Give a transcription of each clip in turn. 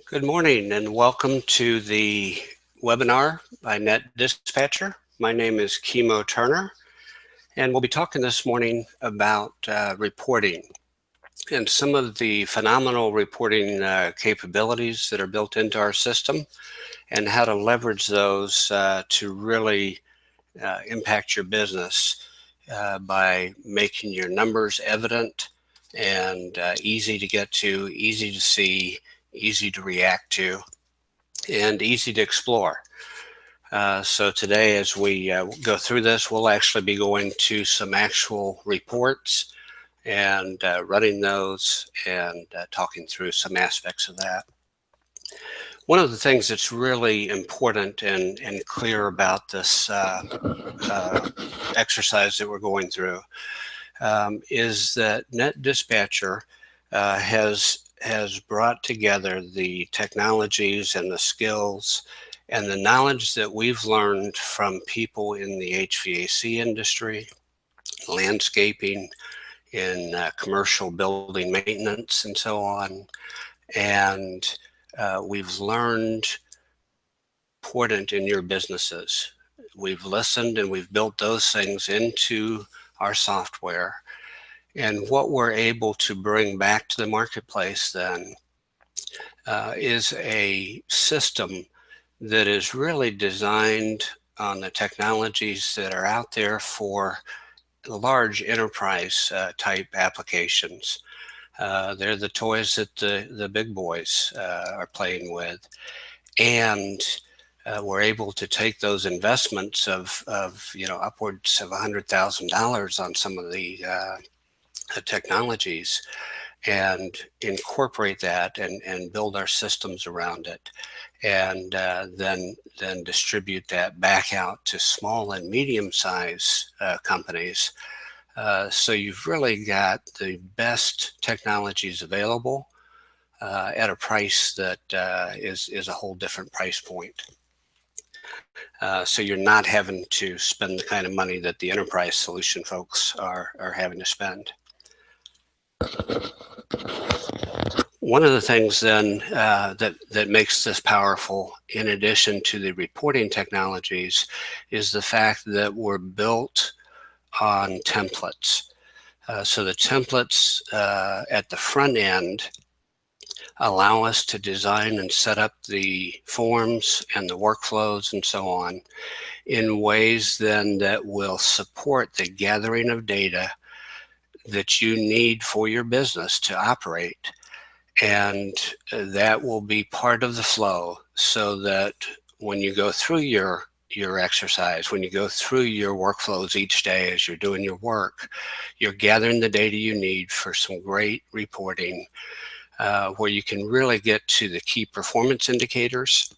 Good morning and welcome to the webinar by NetDispatcher. My name is Kimo Turner and we'll be talking this morning about reporting and some of the phenomenal reporting capabilities that are built into our system and how to leverage those to really impact your business by making your numbers evident and easy to get to, easy to see, easy to react to, and easy to explore. So today, as we go through this, we'll actually be going to some actual reports and running those and talking through some aspects of that. One of the things that's really important and clear about this exercise that we're going through is that NetDispatcher has brought together the technologies and the skills and the knowledge that we've learned from people in the HVAC industry, landscaping, in commercial building maintenance, and so on. And we've learned important in your businesses. We've listened and we've built those things into our software. And what we're able to bring back to the marketplace then is a system that is really designed on the technologies that are out there for large enterprise type applications. They're the toys that the big boys are playing with. And we're able to take those investments of upwards of $100,000 on some of the technologies and incorporate that and build our systems around it, and then distribute that back out to small and medium-sized companies. So you've really got the best technologies available at a price that is a whole different price point. So you're not having to spend the kind of money that the enterprise solution folks are having to spend. One of the things then that makes this powerful, in addition to the reporting technologies, is the fact that we're built on templates. So the templates at the front end allow us to design and set up the forms and the workflows and so on in ways then that will support the gathering of data that you need for your business to operate. And that will be part of the flow, so that when you go through your exercise, when you go through your workflows each day as you're doing your work, you're gathering the data you need for some great reporting where you can really get to the key performance indicators.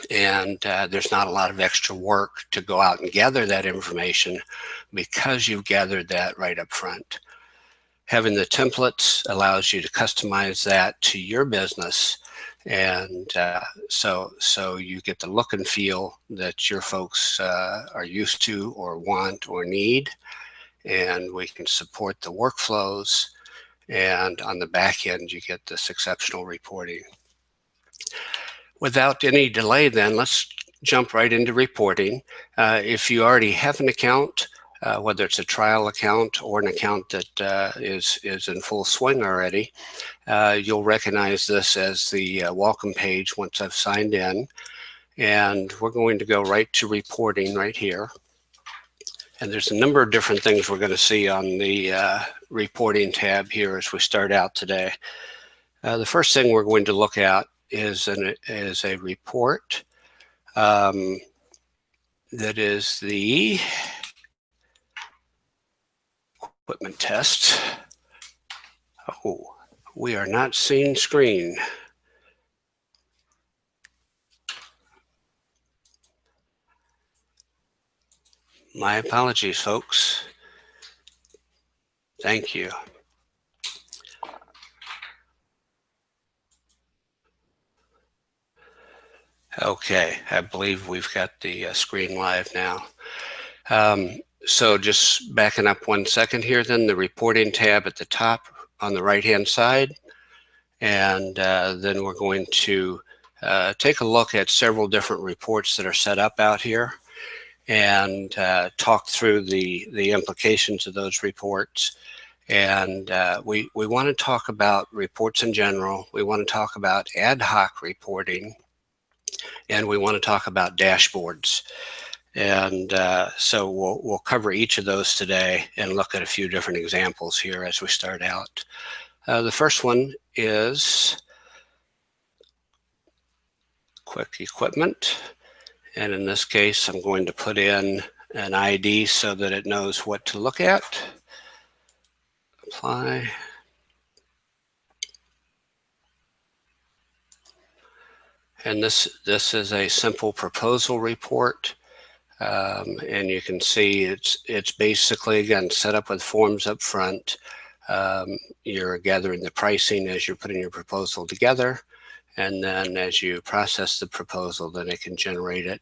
And there's not a lot of extra work to go out and gather that information because you've gathered that right up front. Having the templates allows you to customize that to your business, and so you get the look and feel that your folks are used to or want or need, and we can support the workflows, and on the back end you get this exceptional reporting. Without any delay then, let's jump right into reporting. If you already have an account, whether it's a trial account or an account that is in full swing already, you'll recognize this as the welcome page once I've signed in. And we're going to go right to reporting right here. And there's a number of different things we're going to see on the reporting tab here as we start out today. The first thing we're going to look at is a report that is the equipment test. Oh, we are not seeing screen. My apologies, folks. Thank you. Okay, I believe we've got the screen live now. So just backing up 1 second here, then the reporting tab at the top on the right-hand side. And then we're going to take a look at several different reports that are set up out here and talk through the implications of those reports. And we want to talk about reports in general. We want to talk about ad hoc reporting, and we want to talk about dashboards. And so we'll cover each of those today and look at a few different examples here as we start out. The first one is quick equipment. And in this case, I'm going to put in an ID so that it knows what to look at. Apply. And this is a simple proposal report. And you can see it's basically, again, set up with forms up front. You're gathering the pricing as you're putting your proposal together. And then as you process the proposal, then it can generate it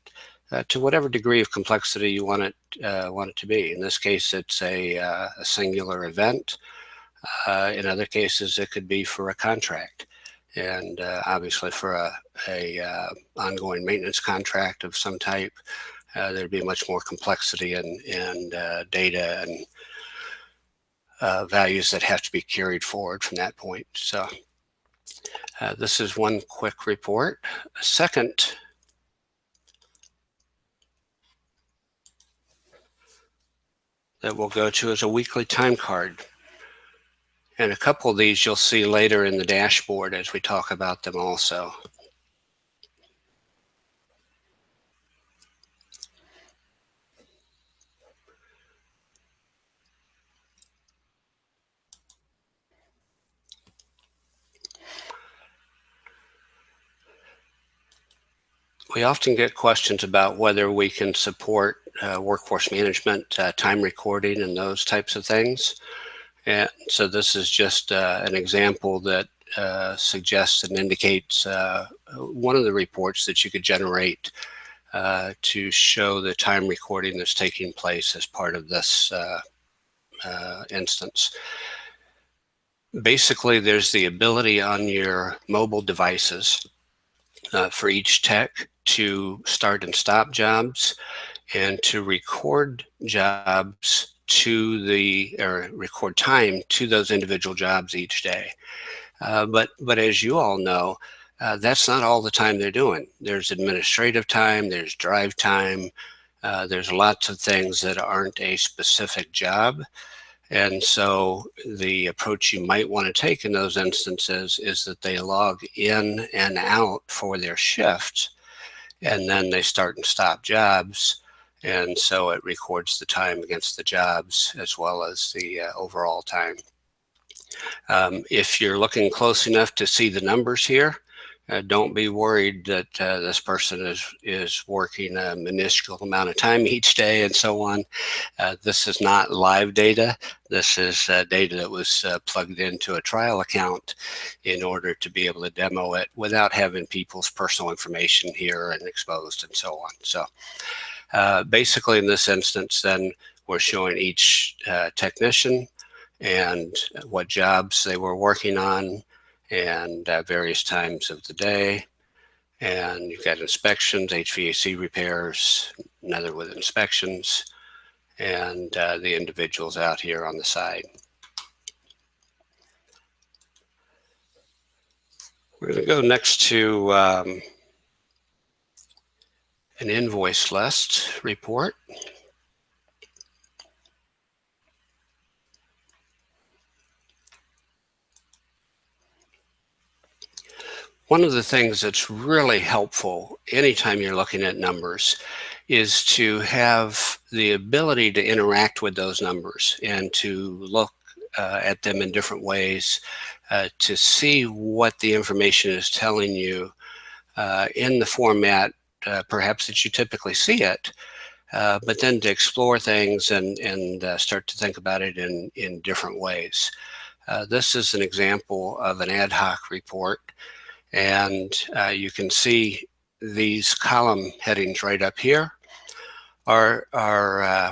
to whatever degree of complexity you want it to be. In this case, it's a singular event. In other cases, it could be for a contract. And obviously for a ongoing maintenance contract of some type, there'd be much more complexity and data and values that have to be carried forward from that point. So this is one quick report. A second that we'll go to is a weekly time card. And a couple of these you'll see later in the dashboard as we talk about them also. We often get questions about whether we can support workforce management, time recording, and those types of things. And so this is just an example that suggests and indicates one of the reports that you could generate to show the time recording that's taking place as part of this instance. Basically, there's the ability on your mobile devices for each tech to start and stop jobs and to record jobs record time to those individual jobs each day. But as you all know, that's not all the time they're doing. There's administrative time, there's drive time, there's lots of things that aren't a specific job. And so the approach you might want to take in those instances is that they log in and out for their shifts, and then they start and stop jobs. And so it records the time against the jobs as well as the overall time. If you're looking close enough to see the numbers here, don't be worried that this person is working a minuscule amount of time each day and so on. This is not live data. This is data that was plugged into a trial account in order to be able to demo it without having people's personal information here and exposed and so on. So basically in this instance, then we're showing each technician and what jobs they were working on and various times of the day. And you've got inspections, HVAC repairs, another with inspections, and the individuals out here on the side. We're going to go next to an invoice list report. One of the things that's really helpful anytime you're looking at numbers is to have the ability to interact with those numbers and to look at them in different ways to see what the information is telling you in the format perhaps that you typically see it, but then to explore things and start to think about it in different ways. This is an example of an ad hoc report. And you can see these column headings right up here are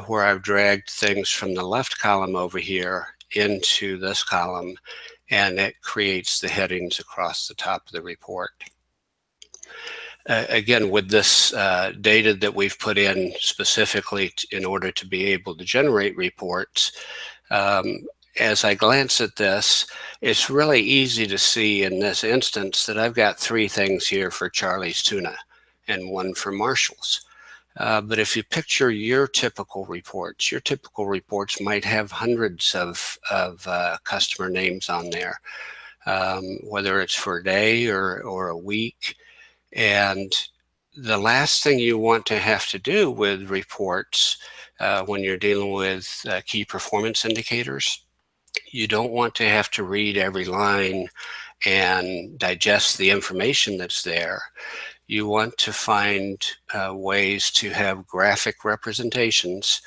where I've dragged things from the left column over here into this column and it creates the headings across the top of the report. Again, with this data that we've put in specifically in order to be able to generate reports, as I glance at this, it's really easy to see in this instance that I've got 3 things here for Charlie's Tuna and 1 for Marshall's. But if you picture your typical reports might have hundreds of customer names on there, whether it's for a day or a week. And the last thing you want to have to do with reports when you're dealing with key performance indicators, you don't want to have to read every line and digest the information that's there. You want to find ways to have graphic representations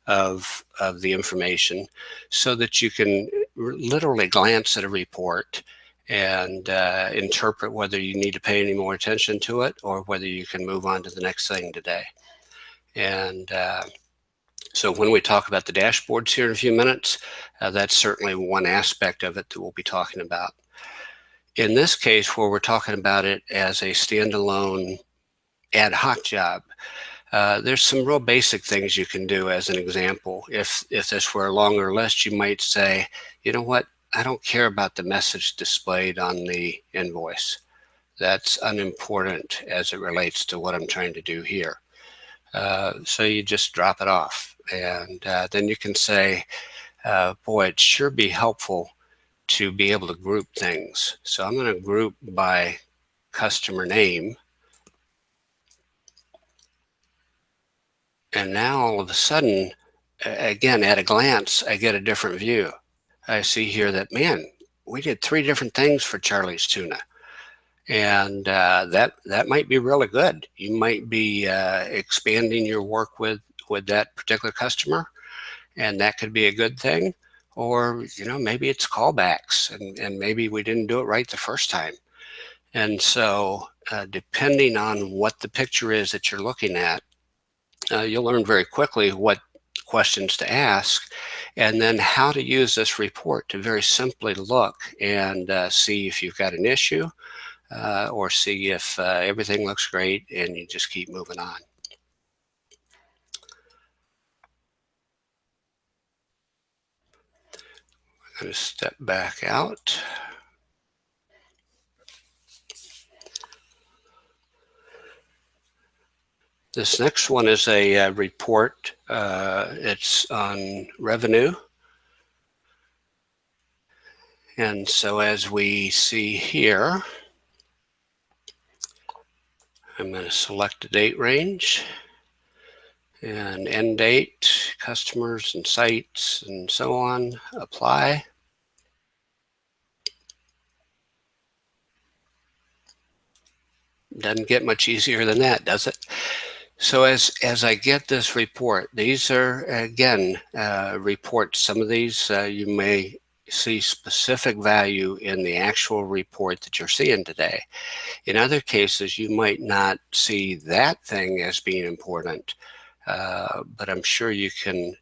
of the information so that you can literally glance at a report and interpret whether you need to pay any more attention to it or whether you can move on to the next thing today. And so when we talk about the dashboards here in a few minutes, that's certainly one aspect of it that we'll be talking about. In this case, where we're talking about it as a standalone ad hoc job, there's some real basic things you can do. As an example, if this were a longer list, you might say, you know what, I don't care about the message displayed on the invoice. That's unimportant as it relates to what I'm trying to do here. So you just drop it off. And then you can say, boy, it'd sure be helpful to be able to group things. So I'm going to group by customer name. And now all of a sudden, again, at a glance, I get a different view. I see here that, man, we did 3 different things for Charlie's Tuna. And that might be really good. You might be expanding your work with that particular customer, and that could be a good thing. Or, you know, maybe it's callbacks, and maybe we didn't do it right the first time. And so depending on what the picture is that you're looking at, you'll learn very quickly what questions to ask, and then how to use this report to very simply look and see if you've got an issue or see if everything looks great, and you just keep moving on. I'm going to step back out. This next one is a report. It's on revenue. And so as we see here, I'm going to select the date range and end date, customers and sites and so on, apply. Doesn't get much easier than that, does it? So as I get this report, these are, again, reports. Some of these you may see specific value in the actual report that you're seeing today. In other cases, you might not see that thing as being important, but I'm sure you can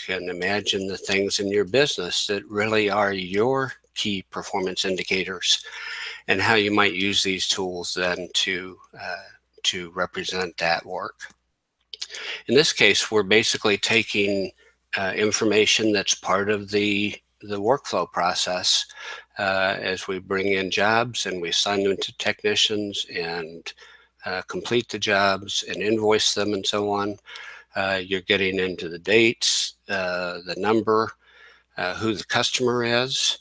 imagine the things in your business that really are your key performance indicators, and how you might use these tools then to represent that work. In this case, we're basically taking information that's part of the workflow process as we bring in jobs and we assign them to technicians and complete the jobs and invoice them and so on. You're getting into the dates, the number, who the customer is,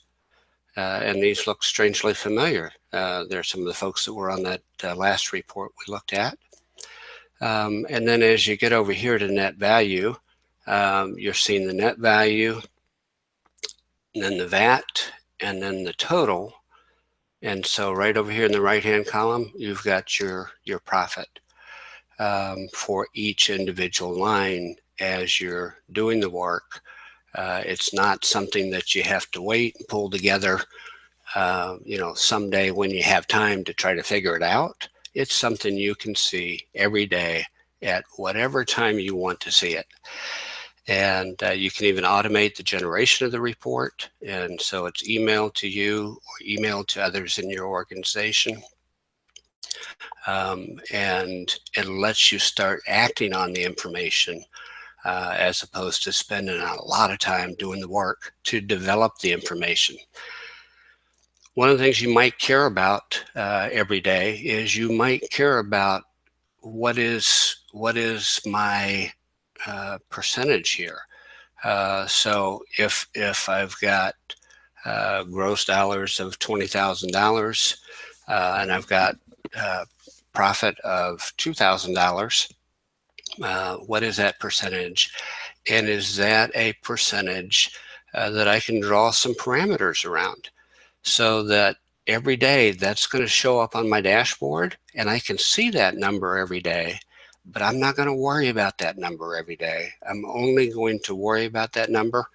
and these look strangely familiar. They're some of the folks that were on that last report we looked at. And then as you get over here to net value, you're seeing the net value, and then the VAT, and then the total. And so right over here in the right-hand column, you've got your profit for each individual line as you're doing the work. It's not something that you have to wait and pull together, someday when you have time to try to figure it out. It's something you can see every day at whatever time you want to see it. And you can even automate the generation of the report. And so it's emailed to you or emailed to others in your organization. And it lets you start acting on the information as opposed to spending a lot of time doing the work to develop the information. One of the things you might care about every day is you might care about what is my percentage here. So if I've got gross dollars of $20,000 and I've got profit of $2,000, what is that percentage? And is that a percentage that I can draw some parameters around so that every day that's going to show up on my dashboard and I can see that number every day, but I'm not going to worry about that number every day. I'm only going to worry about that number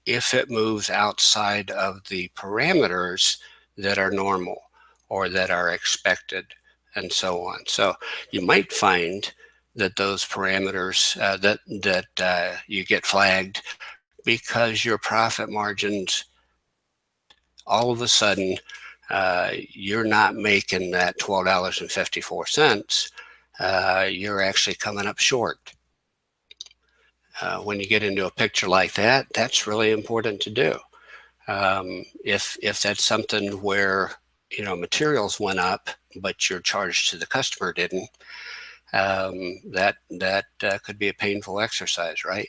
if it moves outside of the parameters that are normal or that are expected and so on. So you might find that those parameters that you get flagged because your profit margins all of a sudden you're not making that $12.54. You're actually coming up short. When you get into a picture like that, that's really important to do. If that's something where materials went up, but your charge to the customer didn't, that could be a painful exercise, right?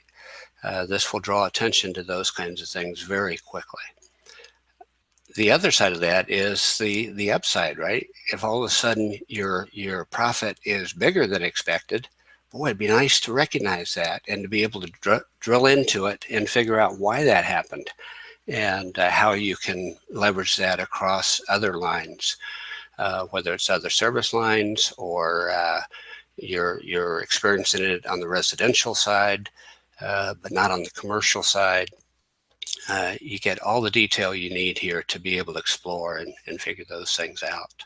This will draw attention to those kinds of things very quickly. The other side of that is the upside, right? If all of a sudden your profit is bigger than expected, boy, it'd be nice to recognize that and to be able to drill into it and figure out why that happened and how you can leverage that across other lines, whether it's other service lines or you're experiencing it on the residential side, but not on the commercial side. You get all the detail you need here to be able to explore and figure those things out.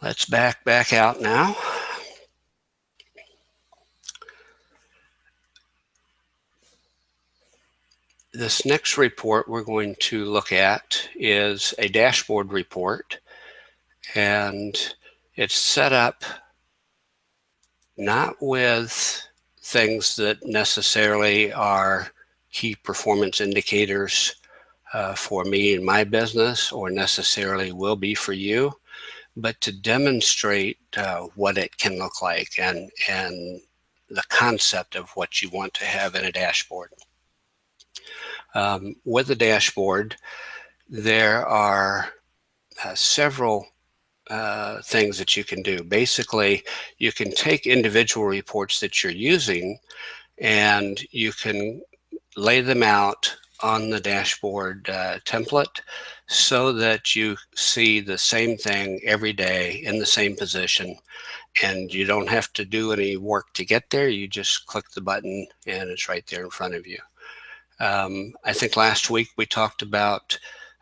Let's back out now. This next report we're going to look at is a dashboard report, and it's set up not with things that necessarily are key performance indicators for me and my business or necessarily will be for you, but to demonstrate what it can look like and the concept of what you want to have in a dashboard. With the dashboard, there are several things that you can do. Basically, you can take individual reports that you're using and you can lay them out on the dashboard template so that you see the same thing every day in the same position, and you don't have to do any work to get there. You just click the button and it's right there in front of you. I think last week we talked about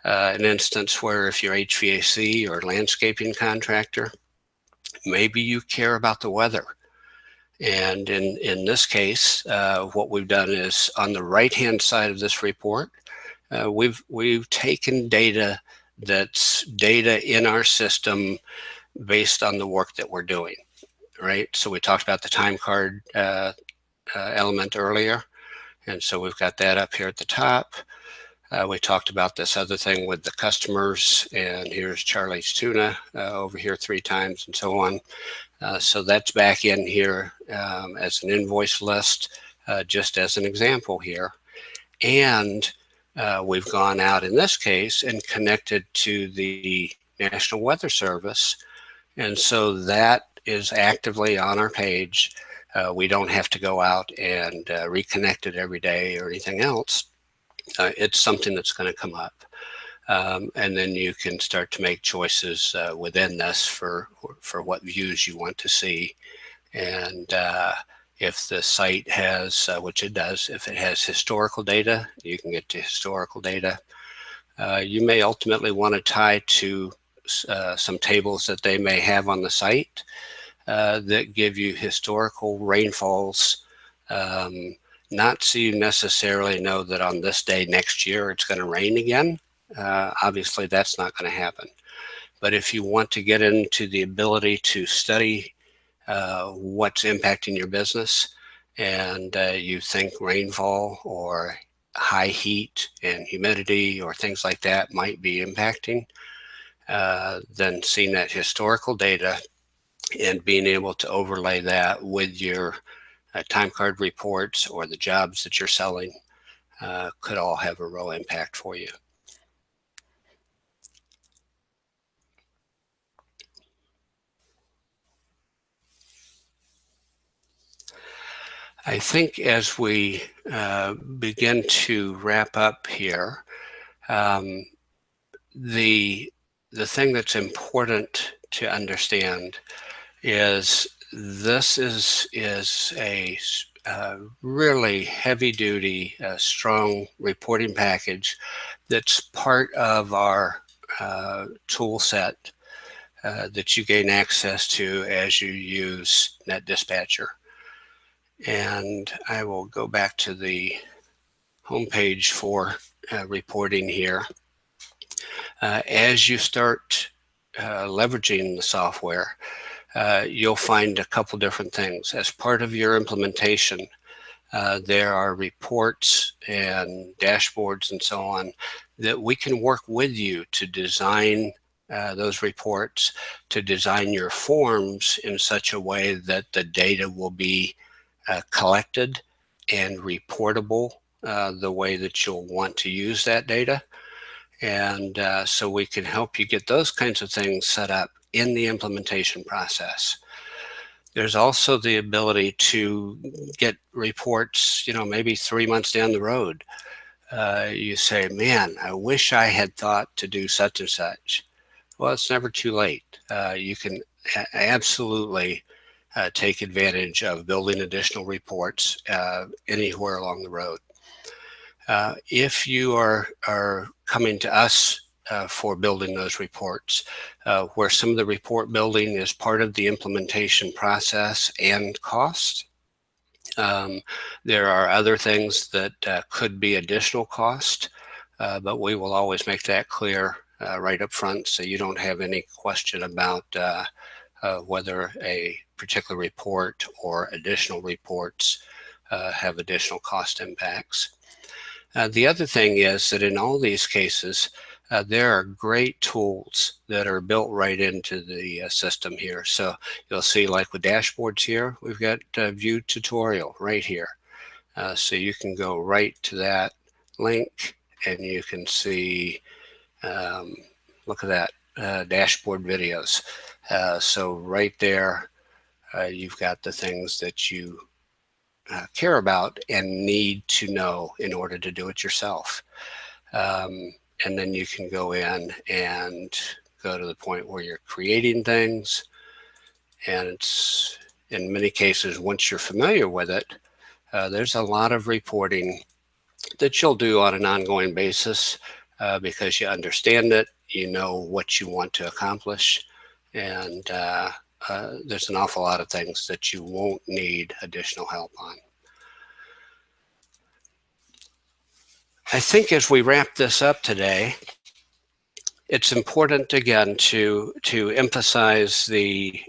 an instance where if you're HVAC or landscaping contractor, maybe you care about the weather. And in this case, what we've done is on the right-hand side of this report, we've taken data that's data in our system based on the work that we're doing, right? So we talked about the time card element earlier. And so we've got that up here at the top. We talked about this other thing with the customers, and here's Charlie's Tuna over here 3 times and so on. So that's back in here as an invoice list, just as an example here. And we've gone out in this case and connected to the National Weather Service. And so that is actively on our page. We don't have to go out and reconnect it every day or anything else. It's something that's going to come up. And then you can start to make choices within this for what views you want to see. And if the site has, which it does, if it has historical data, you can get to historical data. You may ultimately want to tie to some tables that they may have on the site that give you historical rainfalls Not so you necessarily know that on this day next year it's going to rain again. Obviously, that's not going to happen. But if you want to get into the ability to study what's impacting your business, and you think rainfall or high heat and humidity or things like that might be impacting, then seeing that historical data and being able to overlay that with your time card reports or the jobs that you're selling could all have a real impact for you. I think as we begin to wrap up here, um, the thing that's important to understand is this is a really heavy duty, strong reporting package that's part of our tool set that you gain access to as you use NetDispatcher. And I will go back to the homepage for reporting here. As you start leveraging the software, you'll find a couple different things. As part of your implementation, there are reports and dashboards and so on that we can work with you to design those reports, to design your forms in such a way that the data will be collected and reportable the way that you'll want to use that data. And so we can help you get those kinds of things set up in the implementation process. There's also the ability to get reports, maybe 3 months down the road. You say, man, I wish I had thought to do such and such. Well, it's never too late. You can absolutely take advantage of building additional reports anywhere along the road. If you are coming to us for building those reports, where some of the report building is part of the implementation process and cost, there are other things that could be additional cost, but we will always make that clear right up front so you don't have any question about whether a particular report or additional reports have additional cost impacts. The other thing is that in all these cases, there are great tools that are built right into the system here. So you'll see, like with dashboards here, we've got view tutorial right here. So you can go right to that link and you can see, look at that, dashboard videos. So right there, you've got the things that you care about and need to know in order to do it yourself. And then you can go in and go to the point where you're creating things. And it's, in many cases, once you're familiar with it, there's a lot of reporting that you'll do on an ongoing basis because you understand it, you know what you want to accomplish, and there's an awful lot of things that you won't need additional help on. I think as we wrap this up today, it's important again to emphasize the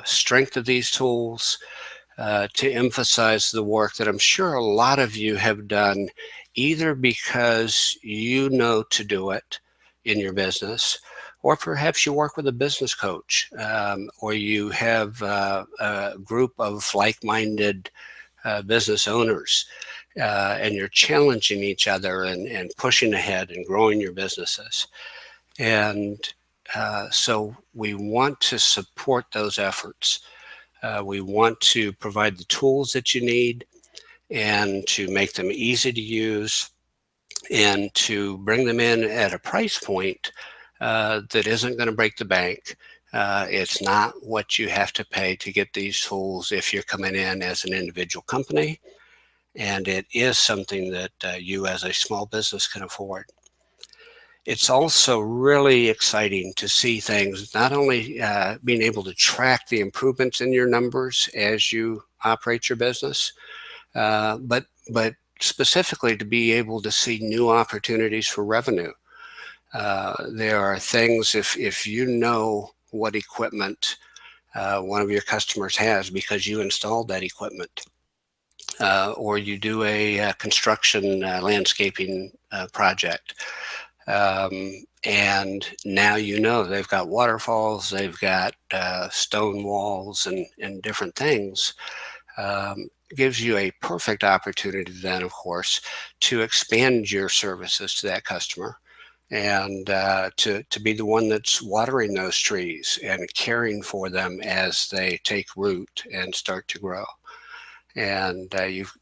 strength of these tools, to emphasize the work that I'm sure a lot of you have done, either because you know to do it in your business, or perhaps you work with a business coach, or you have a group of like-minded business owners, and you're challenging each other and pushing ahead and growing your businesses. And so we want to support those efforts. We want to provide the tools that you need and to make them easy to use and to bring them in at a price point that isn't going to break the bank. It's not what you have to pay to get these tools if you're coming in as an individual company. And it is something that you as a small business can afford. It's also really exciting to see things, not only being able to track the improvements in your numbers as you operate your business, but specifically to be able to see new opportunities for revenue. There are things, if you know what equipment one of your customers has because you installed that equipment, or you do a construction landscaping project, and now you know they've got waterfalls, they've got stone walls and different things. Gives you a perfect opportunity then, of course, to expand your services to that customer, and to be the one that's watering those trees and caring for them as they take root and start to grow. And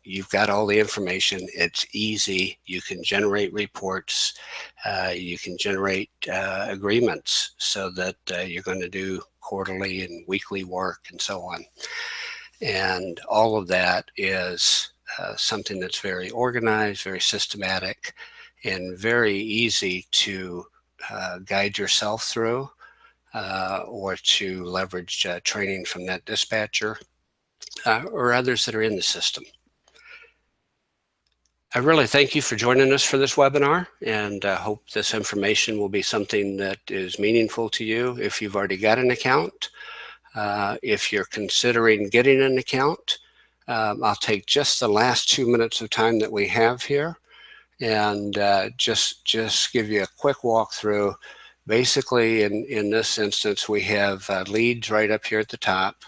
you've got all the information. It's easy. You can generate reports. You can generate agreements so that you're going to do quarterly and weekly work and so on. And all of that is something that's very organized, very systematic, and very easy to guide yourself through, or to leverage training from that dispatcher or others that are in the system. I really thank you for joining us for this webinar, and hope this information will be something that is meaningful to you if you've already got an account. If you're considering getting an account, I'll take just the last 2 minutes of time that we have here and just give you a quick walkthrough. Basically, in this instance, we have leads right up here at the top.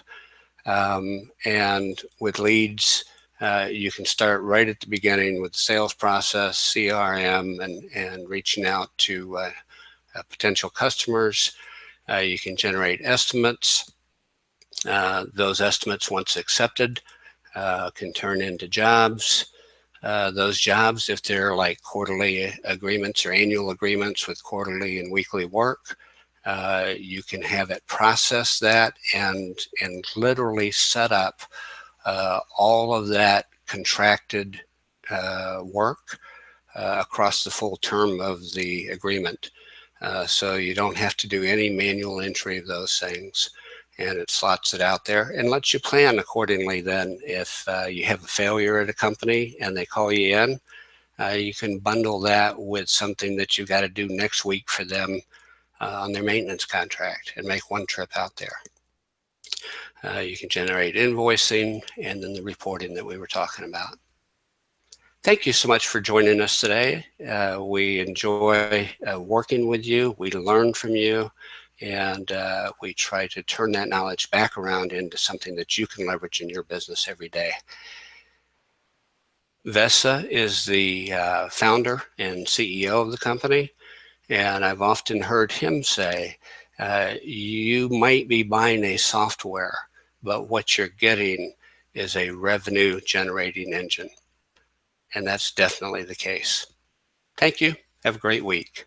And with leads, you can start right at the beginning with the sales process, CRM, and reaching out to potential customers. You can generate estimates. Those estimates, once accepted, can turn into jobs. Those jobs, if they're like quarterly agreements or annual agreements with quarterly and weekly work, you can have it process that and literally set up all of that contracted work across the full term of the agreement. So you don't have to do any manual entry of those things, and it slots it out there and lets you plan accordingly. Then if you have a failure at a company and they call you in, you can bundle that with something that you got to do next week for them on their maintenance contract and make one trip out there. You can generate invoicing and then the reporting that we were talking about. Thank you so much for joining us today. We enjoy working with you. We learn from you, and we try to turn that knowledge back around into something that you can leverage in your business every day. Vesa is the founder and CEO of the company, and I've often heard him say, you might be buying a software, but what you're getting is a revenue generating engine. And that's definitely the case. Thank you. Have a great week.